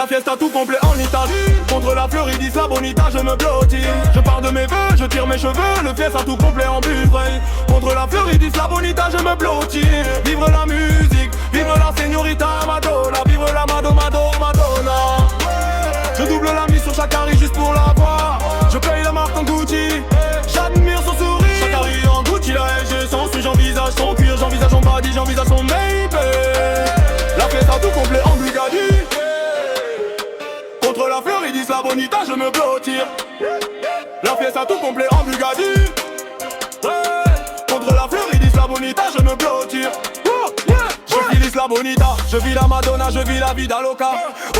La fiesta tout complet en Italie. Contre la Floridis, la Bonita, je me blottis. Je pars de mes vœux, je tire mes cheveux. Le fiesta tout complet en buffet. Contre la Floridis, la Bonita, je me blottis. Vivre la musique, vivre la señorita Madonna. Vivre la Madonna. Je double la mise sur Shakari juste pour la voir. Je paye la marque en Gucci. J'admire son sourire. Shakari en Gucci, la LG sans suite. J'envisage son cuir, j'envisage son body, j'envisage son maybe. La fiesta tout complet en Bugatti. Contre la Floridis, la Bonita, je me blottis. La fiesta tout complet en Bugatti. Contre la Floridis, la Bonita, je me blottis. Je filis la Bonita, je vis la Madonna, je vis la vida loca.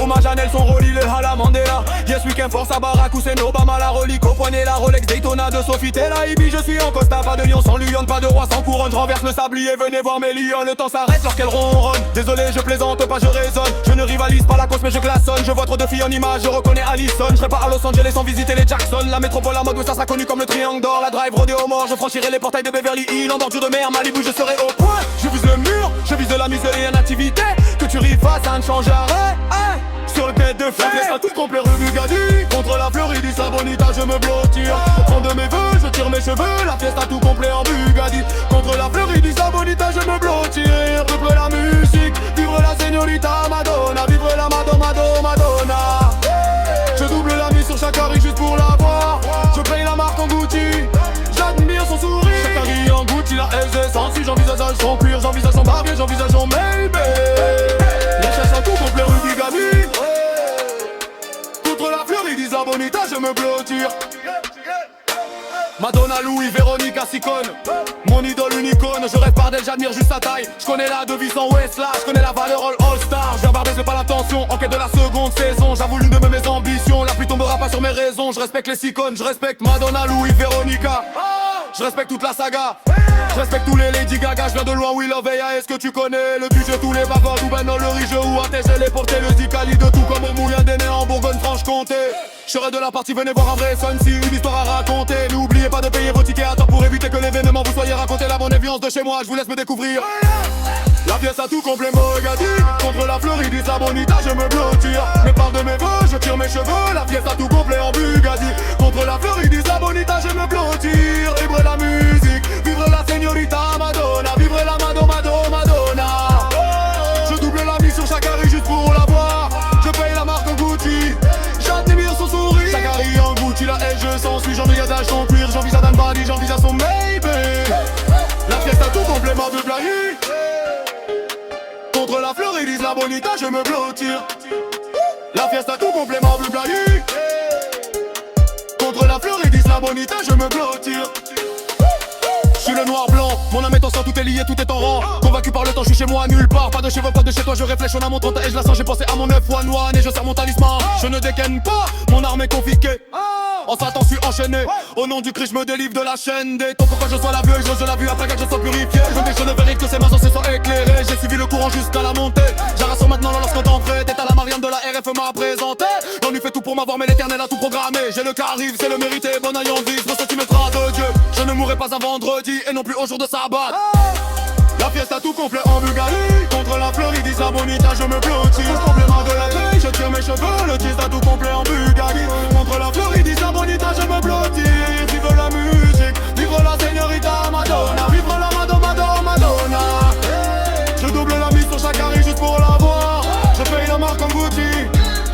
Hommage à Nelson Rolly, à la Mandela. Yes weekend force à Barack Hussein Obama, la relique au poignet, la Rolex Daytona de Sophie Tella Ibi. Je suis en Costa, pas de lion sans lionne, pas de roi sans couronne. Je renverse le sablier, venez voir mes lions. Le temps s'arrête lorsqu'elle ronronne. Désolé, je plaisante pas, je raisonne. Je ne rivalise pas la cause mais je klaxonne. Je vois trop de filles en image, je reconnais Allison. Je serai pas à Los Angeles sans visiter les Jackson. La métropole à mode, ça sera connu comme le triangle d'or. La drive rodéo mort, je franchirai les portails de Beverly Hills. En bordure de mer, Malibu, je serai au point. Je vise le mur, je vise de la misère et une activité. Que tu ris face, ça ne changera. Sur le tête de feu, laisse tout complet Bugatti. Contre la Floridis, la Bonita, je me blottis. Au fond de mes vœux, je tire mes cheveux. La fiesta tout complet en Bugatti. Contre la Floridis, la Bonita, je me blottis. Vivre la musique, vivre la señorita Madonna. Vivre la Madonna. Je double la mise sur Shakari juste pour la voir. Je paye la marque en Gucci. J'admire son sourire. Shakari en Gucci, la LG sans suite. J'envisage son cuir, j'envisage son barbier, j'envisage son maybe. La chasse en tout complet rue Bugatti. Contre la Floridis, la Bonita, je me blottis. Madonna, Louis, Véronica, Sicone. Mon idole, une icône, je rêve par d'elle, j'admire juste sa taille. Je connais la devise en Westlaw, je connais la valeur All-Star. Je viens barber, c'est pas l'intention, en quête de la seconde saison. J'avoue l'une de mes ambitions, la pluie tombera pas sur mes raisons. Je respecte les Sicone, je respecte Madonna, Louis, Véronica. Je respecte toute la saga. Je respecte tous les Lady Gaga, je viens de loin, We Love AI. Est-ce que tu connais le budget, tous les bavards, ou ben non le riche ou à tes les porter le Zicali de tout comme au moulin des nez en Bourgogne-Franche-Comté. Je serai de la partie, venez voir un vrai son, si une histoire à raconter. N'oubliez pas de payer vos tickets à temps pour éviter que l'événement vous soyez raconté. La bonne évidence de chez moi, je vous laisse me découvrir. La fiesta tout complet Bugatti. Contre la Floridis, la Bonita, je me blottis. Mais par de mes vœux, je tire mes cheveux. La fiesta tout complet en Bugatti. Contre la Floridis, la Bonita, je me blottis. Vivre la musique, vivre la señorita Madonna. Vivre la Madonna. Je double la mise sur Shakari juste pour la voir. Je paye la marque en Gucci. J'admire son sourire. Shakari en Gucci, la LG sans suite. J'envisage son cuir, j'envisage un body, j'envisage son maybe. La fiesta tout complet Bugatti. Contre la Floridis, la Bonita, je me blottis. La fiesta tout complet Bugatti. Contre la Floridis, la Bonita, je me blottis. Je suis le noir blanc, mon âme est en sang, tout est lié, tout est en rang. Convaincu par le temps, je suis chez moi, nulle part. Pas de chez vous, pas de chez toi, je réfléchis, on a mon 30 et je la sens, j'ai pensé à mon 9 one one et je sers mon talisman. Je ne dégaine pas, mon arme est confisquée. En Satan, je suis enchaîné. Au nom du Christ, je me délivre de la chaîne des temps. Pourquoi je sois la vue, je la vue après que je sois purifié. Je veux que je ne vérifie que ces mains se soient éclairées. J'ai suivi le courant jusqu'à la montée. J'arrasse maintenant lorsque t'en ferais. T'es à la Marianne de la RF m'a présenté. L'ennui fait tout pour m'avoir, mais l'éternel a tout programmé. J'ai le carrive, c'est le mérité, bon ayant vie. Je me sens tu mettras de Dieu. Je ne mourrai pas un vendredi et non plus au jour de sabbat. La fiesta tout complet en Bugatti. Contre la Floridis, la Bonita, je me blottis. Au complément de la veille, je tire mes cheveux. Le tease tout complet en Bugatti. Contre la Floridis, la Bonita, je me blottis. Vive la musique, vive la señorita Madonna. Vive la Madonna. Je double la mise sur Shakari juste pour la voir. Je paye la marque en Gucci.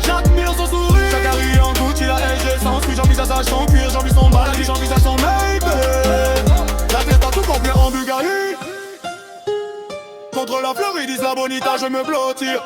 J'admire son sourire. Shakari en Gucci, la LG sans suite. J'envisage son cuir, j'envisage son maladie, j'envisage son maybe. La fiesta tout complet en Bugatti. Contre la Floridis, la Bonita, je me blottis.